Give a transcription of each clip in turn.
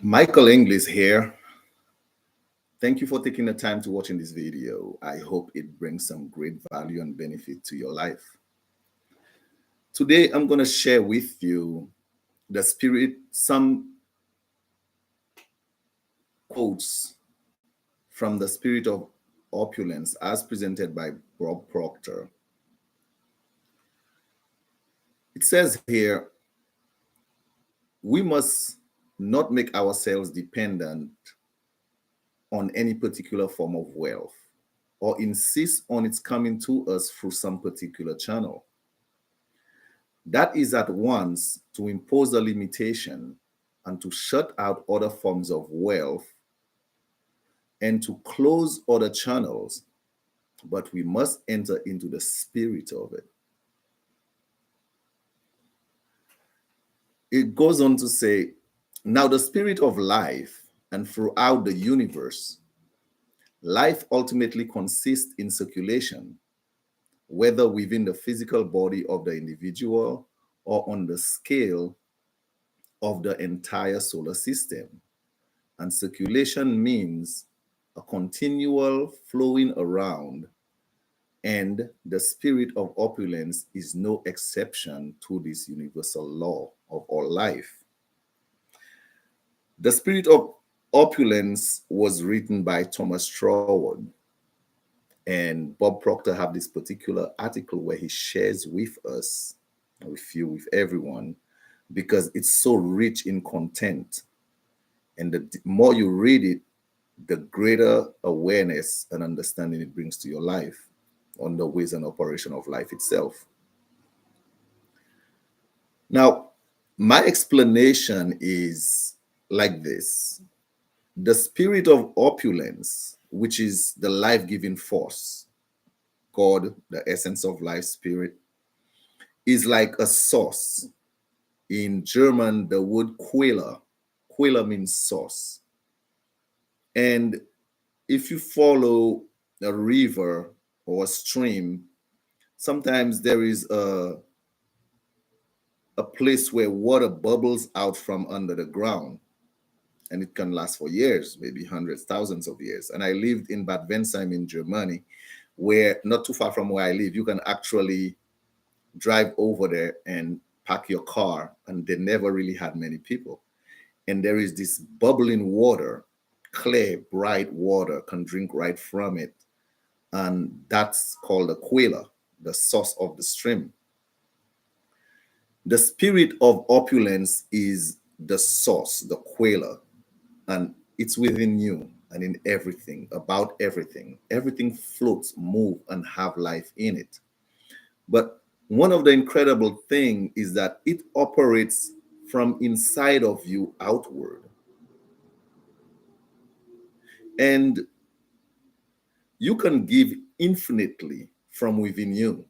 Michael Inglis here. Thank you for taking the time to watching this video. I hope it brings some great value and benefit to your life. Today, I'm going to share with you some quotes from the Spirit of Opulence as presented by Bob Proctor. It says here, we must not make ourselves dependent on any particular form of wealth or insist on its coming to us through some particular channel. That is at once to impose a limitation and to shut out other forms of wealth and to close other channels, but we must enter into the spirit of it. It goes on to say, now the spirit of life and throughout the universe, life ultimately consists in circulation, whether within the physical body of the individual or on the scale of the entire solar system. And circulation means a continual flowing around, and the spirit of opulence is no exception to this universal law of all life. The Spirit of Opulence was written by Thomas Troward, and Bob Proctor have this particular article where he shares with us, with you, with everyone, because it's so rich in content. And the more you read it, the greater awareness and understanding it brings to your life on the ways and operation of life itself. Now, my explanation is like this. The spirit of opulence, which is the life-giving force, God, the essence of life spirit, is like a source. In German, the word Quelle. Quelle means source. And if you follow a river or a stream, sometimes there is a place where water bubbles out from under the ground, and it can last for years, maybe hundreds, thousands of years. And I lived in Bad Windsheim in Germany, where not too far from where I live, you can actually drive over there and park your car, and they never really had many people. And there is this bubbling water, clear, bright water, can drink right from it. And that's called a Quelle, the source of the stream. The spirit of opulence is the source, the Quelle, and it's within you and in everything, about everything. Everything floats, move, and have life in it. But one of the incredible thing is that it operates from inside of you outward. And you can give infinitely from within you.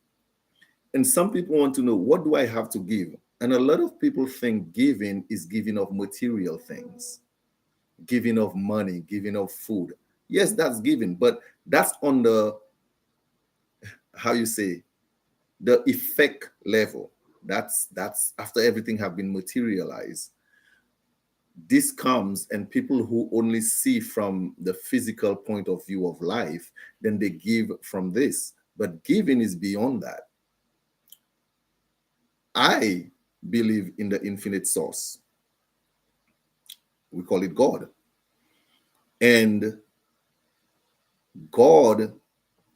And some people want to know, what do I have to give? And a lot of people think giving is giving of material things, giving of money, giving of food. Yes, that's giving, but that's on the, how you say, the effect level. That's after everything have been materialized. This comes, and people who only see from the physical point of view of life, then they give from this. But giving is beyond that. I believe in the infinite source. We call it God. And God,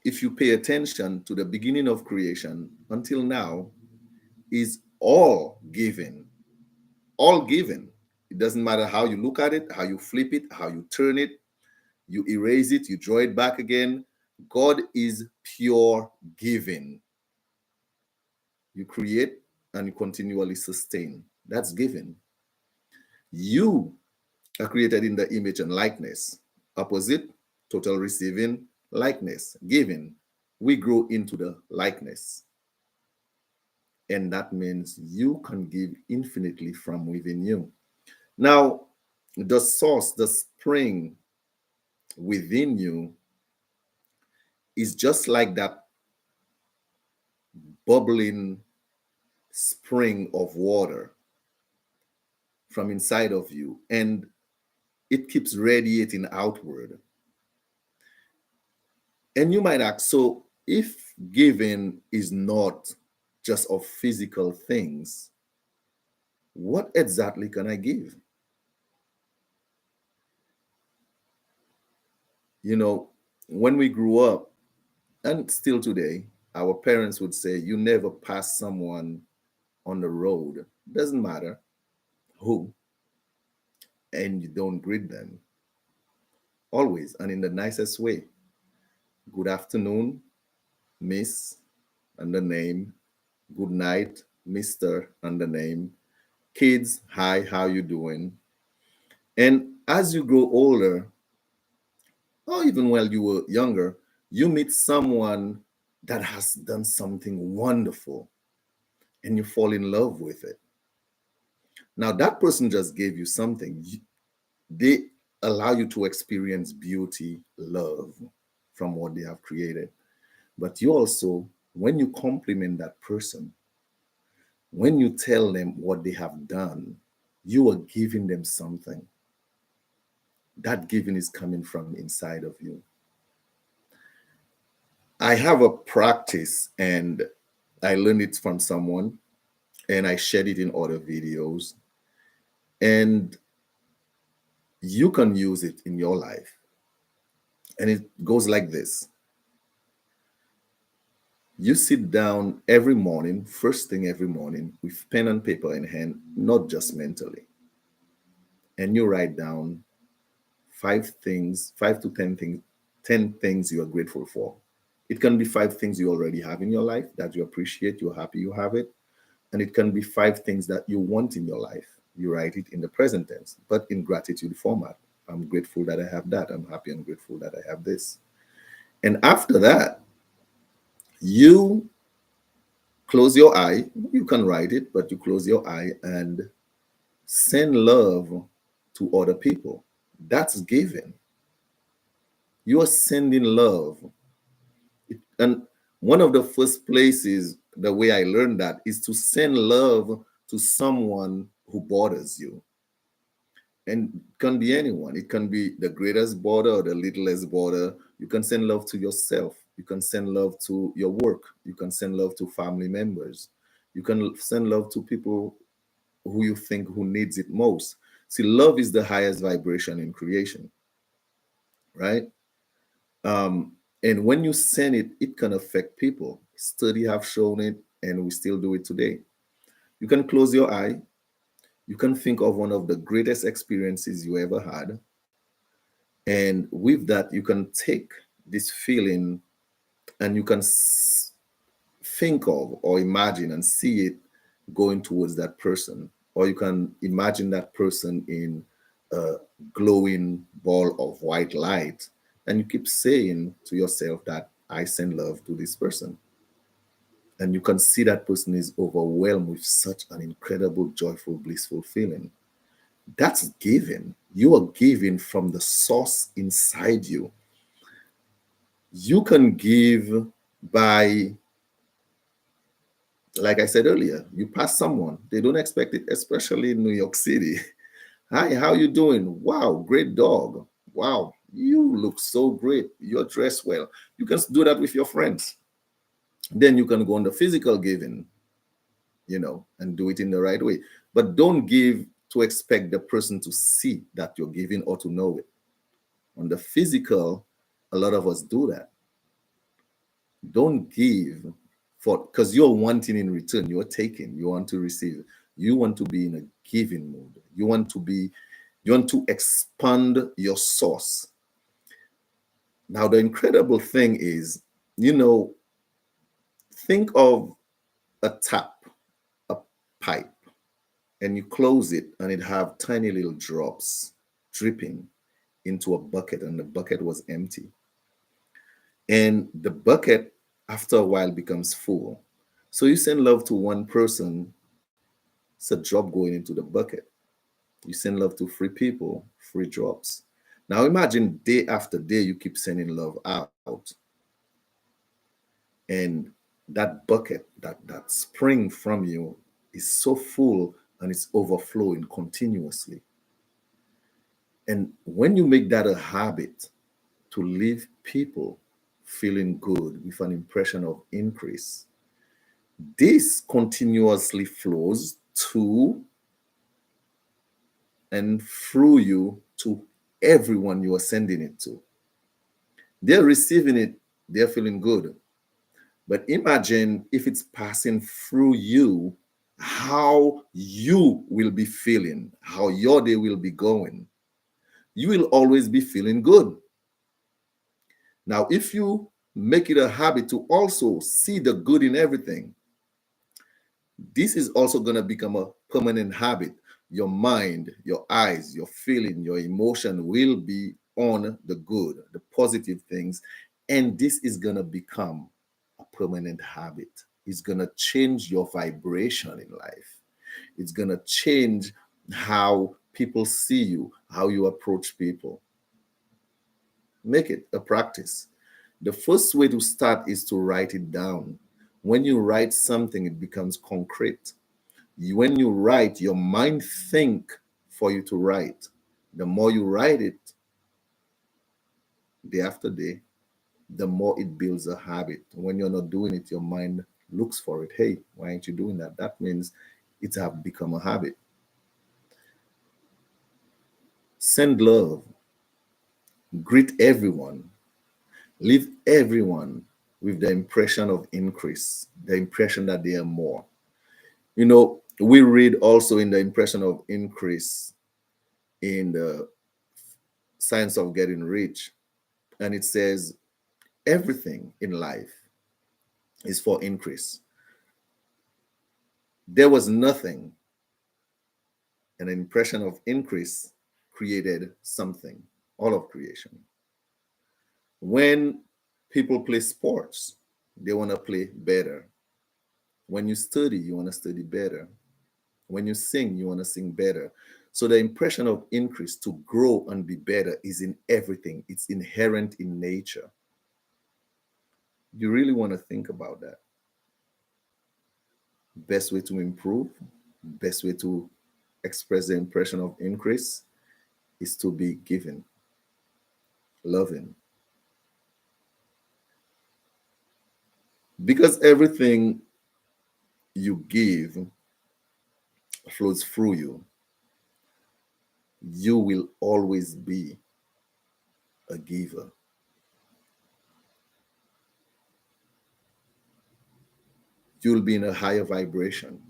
if you pay attention to the beginning of creation until now, is all given. All given. It doesn't matter how you look at it, how you flip it, how you turn it, you erase it, you draw it back again. God is pure giving. You create and you continually sustain. That's giving. You are created in the image and likeness. Opposite, total receiving, likeness, giving. We grow into the likeness. And that means you can give infinitely from within you. Now, the source, the spring within you is just like that bubbling spring of water from inside of you. And it keeps radiating outward. And you might ask, so if giving is not just of physical things, what exactly can I give? You know, when we grew up, and still today, our parents would say, you never pass someone on the road, doesn't matter who, and you don't greet them. Always, and in the nicest way. Good afternoon, Miss, and the name. Good night, Mr., and the name. Kids, hi, how you doing? And as you grow older, or even while you were younger, you meet someone that has done something wonderful and you fall in love with it. Now, that person just gave you something. They allow you to experience beauty, love from what they have created. But you also, when you compliment that person, when you tell them what they have done, you are giving them something. That giving is coming from inside of you. I have a practice and I learned it from someone and I shared it in other videos. And you can use it in your life. And it goes like this: you sit down every morning, first thing every morning, with pen and paper in hand, not just mentally, and you write down 5 things, 5 to 10 things, 10 things you are grateful for. It can be 5 things you already have in your life that you appreciate, you're happy you have it. And it can be 5 things that you want in your life. You write it in the present tense, but in gratitude format. I'm grateful that I have that. I'm happy and grateful that I have this. And after that, you close your eye. You can write it, but you close your eye and send love to other people. That's giving. You are sending love. And one of the first places, the way I learned that, is to send love to someone who bothers you. And it can be anyone. It can be the greatest border or the littlest border. You can send love to yourself. You can send love to your work. You can send love to family members. You can send love to people who you think who needs it most. See, love is the highest vibration in creation, right? Um, and when you send it, it can affect people. Study have shown it, and we still do it today. You can close your eye. You can think of one of the greatest experiences you ever had. And with that, you can take this feeling and you can think of or imagine and see it going towards that person. Or you can imagine that person in a glowing ball of white light. And you keep saying to yourself that I send love to this person. And you can see that person is overwhelmed with such an incredible, joyful, blissful feeling. That's giving. You are giving from the source inside you. You can give by, like I said earlier, you pass someone, they don't expect it, especially in New York City. Hi, how you doing? Wow, great dog. Wow, you look so great. You're dressed well. You can do that with your friends. Then you can go on the physical giving, and do it in the right way. But don't give to expect the person to see that you're giving or to know it. On the physical, a lot of us do that. Don't give for because you're wanting in return, you're taking, you want to receive. You want to be in a giving mood. You want to expand your source. Now, the incredible thing is, think of a tap, a pipe, and you close it and it have tiny little drops dripping into a bucket, and the bucket was empty. And the bucket, after a while, becomes full. So you send love to one person, it's a drop going into the bucket. You send love to 3 people, 3 drops. Now imagine day after day, you keep sending love out. And that bucket, that spring from you is so full and it's overflowing continuously. And when you make that a habit to leave people feeling good with an impression of increase, this continuously flows to and through you to everyone you are sending it to. They're receiving it, they're feeling good. But imagine if it's passing through you, how you will be feeling, how your day will be going. You will always be feeling good. Now, if you make it a habit to also see the good in everything, this is also going to become a permanent habit. Your mind, your eyes, your feeling, your emotion will be on the good, the positive things. And this is going to become a permanent habit. It's going to change your vibration in life. It's going to change how people see you, how you approach people. Make it a practice. The first way to start is to write it down. When you write something, it becomes concrete. When you write, your mind think for you to write. The more you write it day after day, the more it builds a habit. When you're not doing it, your mind looks for it. Hey, why aren't you doing that? That means it's have become a habit. Send love. Greet everyone. Leave everyone with the impression of increase, the impression that they are more. You know, we read also in the impression of increase in the Science of Getting Rich, and it says everything in life is for increase. There was nothing, an impression of increase created something, all of creation. When people play sports, they want to play better. When you study, you want to study better. When you sing, you want to sing better. So the impression of increase, to grow and be better, is in everything. It's inherent in nature. You really want to think about that. Best way to improve, best way to express the impression of increase is to be giving, loving. Because everything you give flows through you, you will always be a giver. You'll be in a higher vibration.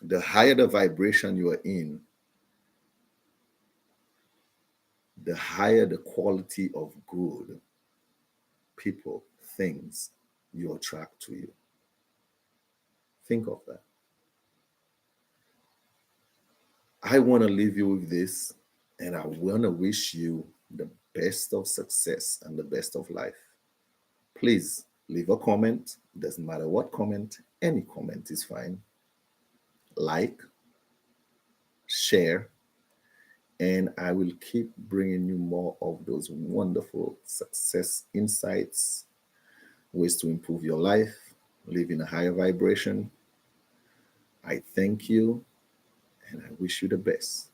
The higher the vibration you are in, the higher the quality of good people, things you attract to you. Think of that. I want to leave you with this, and I want to wish you the best of success and the best of life. Please leave a comment. Doesn't matter what comment, any comment is fine. Like, share, and I will keep bringing you more of those wonderful success insights, ways to improve your life, live in a higher vibration. I thank you and I wish you the best.